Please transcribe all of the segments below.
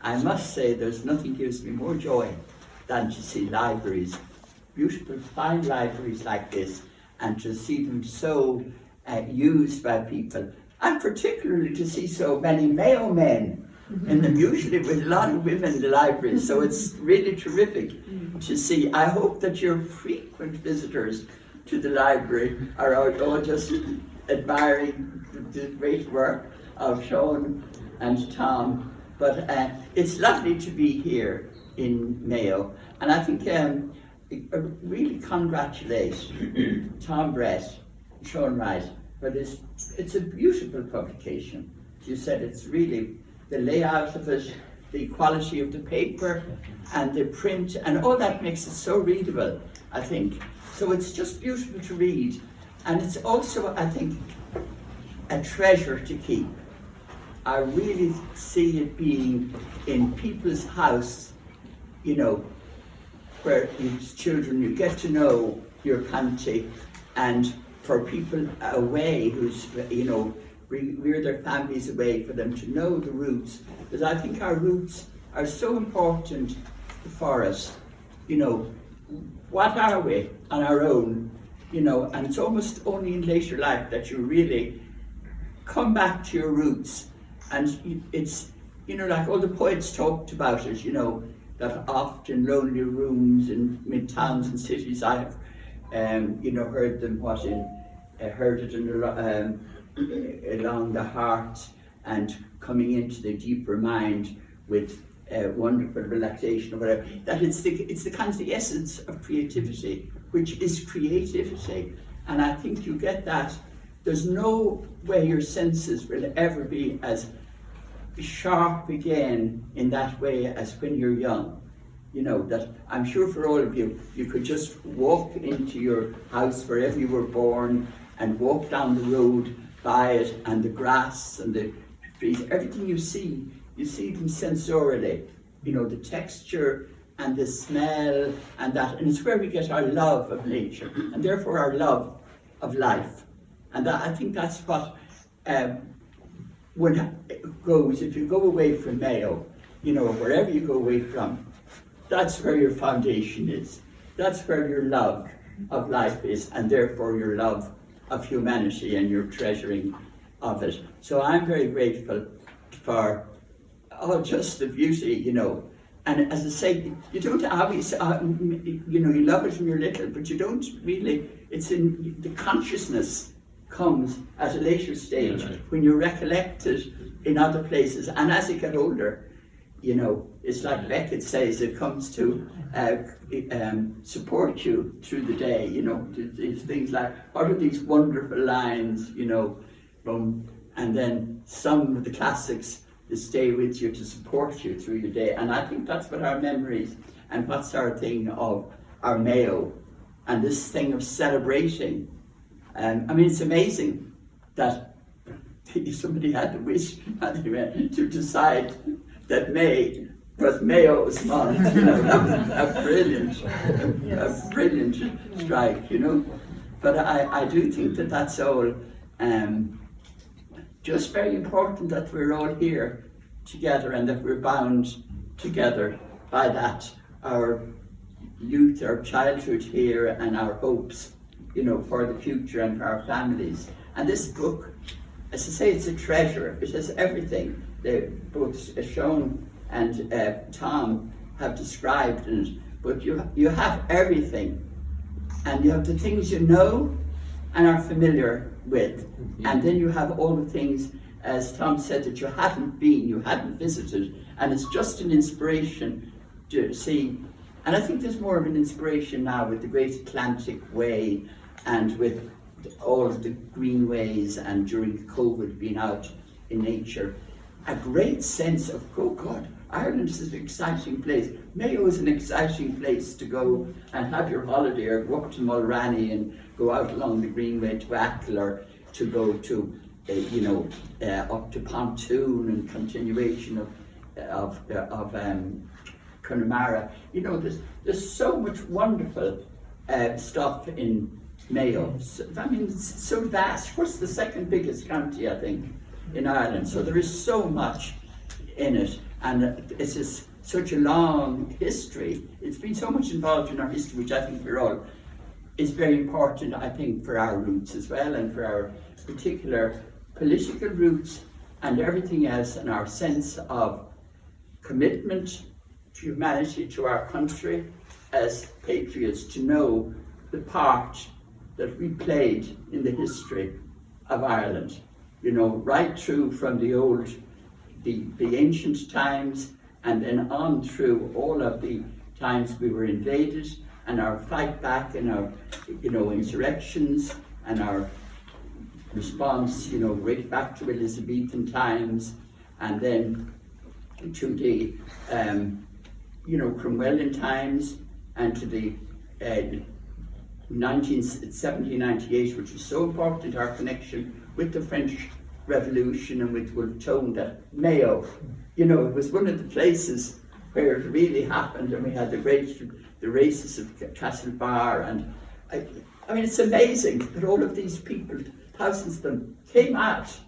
I must say there's nothing gives me more joy than to see libraries, beautiful fine libraries like this, and to see them so used by people, and particularly to see so many Mayo men in them, usually with a lot of women in the library, so it's really terrific to see. I hope that your frequent visitors to the library are all just admiring the great work of Sean and Tom, but it's lovely to be here in Mayo, and I think really congratulate Tom Brett, Sean Wright, for this. It's a beautiful publication. You said it's really the layout of it, the quality of the paper and the print, and all that makes it so readable, I think. So it's just beautiful to read, and it's also, I think, a treasure to keep. I really see it being in people's house, you know, where as children you get to know your country, and for people away who's, you know, rear their families away, for them to know the roots, because I think our roots are so important for us. You know, what are we on our own? You know, and it's almost only in later life that you really come back to your roots. And it's, you know, like all the poets talked about it, you know, that oft in lonely rooms in mid-towns and cities I have, you know, heard them heard it in along the heart and coming into the deeper mind with wonderful relaxation or whatever. That it's the kind of the essence of creativity, which is creativity. And I think you get that. There's no way your senses will ever be as sharp again in that way as when you're young. You know, that I'm sure for all of you, you could just walk into your house wherever you were born and walk down the road by it, and the grass and the trees, everything you see them sensorially. You know, the texture and the smell and that, and it's where we get our love of nature and therefore our love of life. And that, I think that's what when it goes, if you go away from Mayo, you know, wherever you go away from, that's where your foundation is. That's where your love of life is, and therefore your love of humanity and your treasuring of it. So I'm very grateful for just the beauty, you know. And as I say, you don't always, you know, you love it when you're little, but you don't really, it's in the consciousness comes at a later stage when you recollect it in other places. And as you get older, you know, it's like Beckett says, it comes to support you through the day, you know. It's things like, what are these wonderful lines, you know, and then some of the classics that stay with you to support you through your day. And I think that's what our memories, and what's our thing of our Mayo, and this thing of celebrating. I mean, it's amazing that somebody had the wish to decide that May was Mayo's month, you know. That was a brilliant strike, you know. But I do think that that's all just very important, that we're all here together and that we're bound together by that, our youth, our childhood here, and our hopes, you know, for the future and for our families. And this book, as I say, it's a treasure. It has everything. Both Sean and Tom have described it, but you have everything, and you have the things you know and are familiar with, and then you have all the things, as Tom said, that you hadn't been, you hadn't visited, and it's just an inspiration to see. And I think there's more of an inspiration now with the Great Atlantic Way and with all of the greenways, and during COVID being out in nature, a great sense of, oh God, Ireland is an exciting place. Mayo is an exciting place to go and have your holiday, or go up to Mulranny and go out along the Greenway to Achill, or to go to, you know, up to Pontoon and continuation of Connemara. You know, there's so much wonderful stuff in Mayo. So, I mean, it's so vast. What's the second biggest county, I think, in Ireland? So there is so much in it. And it's just such a long history. It's been so much involved in our history, which I think we're all is very important, I think, for our roots as well, and for our particular political roots and everything else, and our sense of commitment to humanity, to our country, as patriots, to know the part that we played in the history of Ireland. You know, right through from the ancient times, and then on through all of the times we were invaded, and our fight back, and our, you know, insurrections, and our response, you know, right back to Elizabethan times, and then to the, you know, Cromwellian times, and to the 1798, which was so important, our connection with the French Revolution and with Wolfe Tone, that Mayo, you know, it was one of the places where it really happened, and we had the races of Castlebar, and I mean, it's amazing that all of these people, thousands of them, came out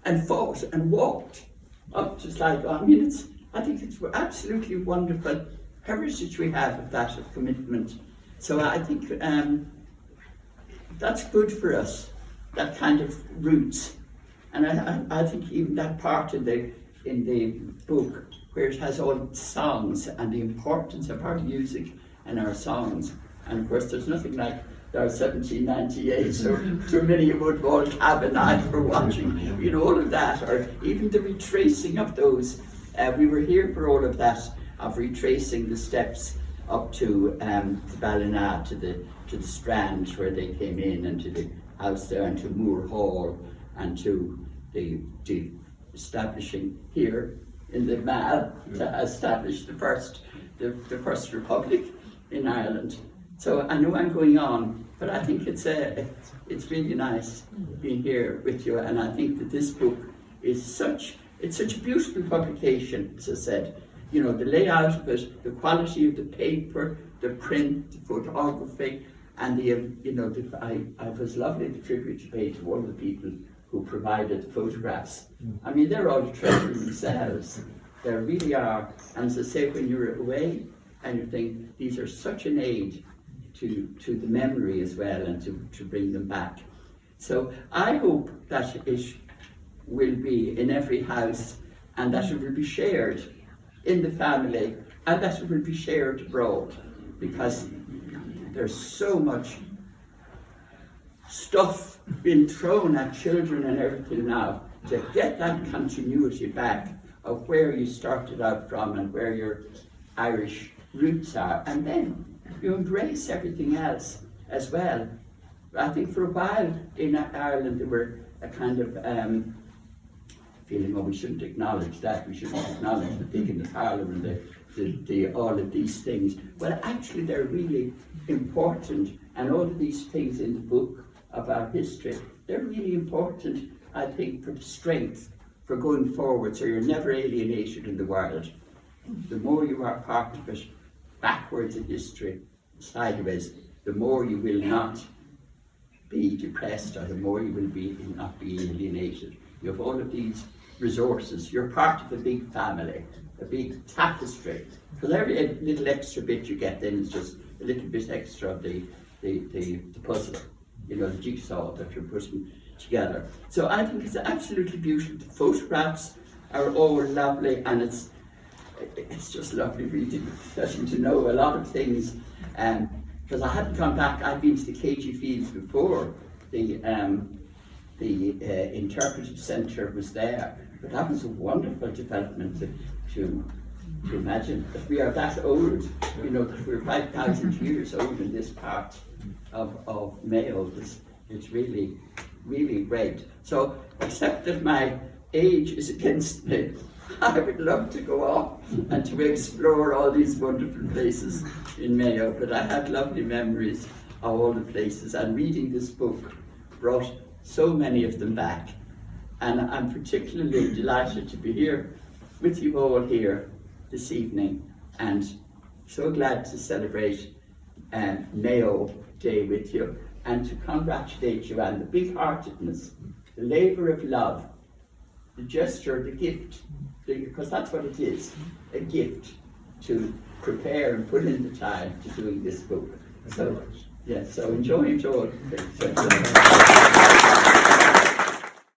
and fought and walked up just like, I mean, I think it's absolutely wonderful heritage we have of that, of commitment. So I think that's good for us, that kind of roots. And I think even that part in the book where it has all songs and the importance of our music and our songs. And of course there's nothing like our 1798, so too many would all cabin eye for watching, you know, all of that, or even the retracing of those. We were here for all of that, of retracing the steps up to Ballina, to the Strand where they came in, and to the house there, and to Moore Hall, and to the establishing here in the Mall to establish the first republic in Ireland. So I know I'm going on, but I think it's really nice being here with you, and I think that this book is such a beautiful publication, as I said. You know, the layout of it, the quality of the paper, the print, the photography, and it was lovely the tribute you paid to all of the people who provided the photographs. I mean, they're all a treasure themselves. They really are. And as I say, when you're away and you think these are such an aid to the memory as well, and to bring them back. So I hope that it will be in every house, and that it will be shared in the family, and that it will be shared abroad, because there's so much stuff being thrown at children and everything now, to get that continuity back of where you started out from and where your Irish roots are, and then you embrace everything else as well. I think for a while in Ireland there were a kind of feeling, oh, we shouldn't acknowledge that, we shouldn't acknowledge the pig in the parlour and the all of these things. Well, actually they're really important, and all of these things in the book of our history, they're really important, I think, for the strength for going forward, so you're never alienated in the world. The more you are part of it, backwards in history, sideways, the more you will not be depressed, or the more you will not be alienated. You have all of these resources. You're part of a big family, a big tapestry. Because every little extra bit you get then is just a little bit extra of the puzzle, you know, the jigsaw that you're putting together. So I think it's absolutely beautiful. The photographs are all lovely, and it's just lovely reading, getting to know a lot of things. Because I hadn't gone back, I'd been to the KG Fields before, the interpretive centre was there, but that was a wonderful development to imagine that we are that old, you know, that we're 5,000 years old in this part of Mayo. It's really, really great. So, except that my age is against me, I would love to go off and to explore all these wonderful places in Mayo, but I have lovely memories of all the places, and reading this book brought so many of them back. And I'm particularly delighted to be here with you all here this evening, and so glad to celebrate Mayo Day with you, and to congratulate you on the big-heartedness, the labour of love, the gesture, the gift because that's what it is, a gift to prepare and put in the time to doing this book. So, yeah, so enjoy it all.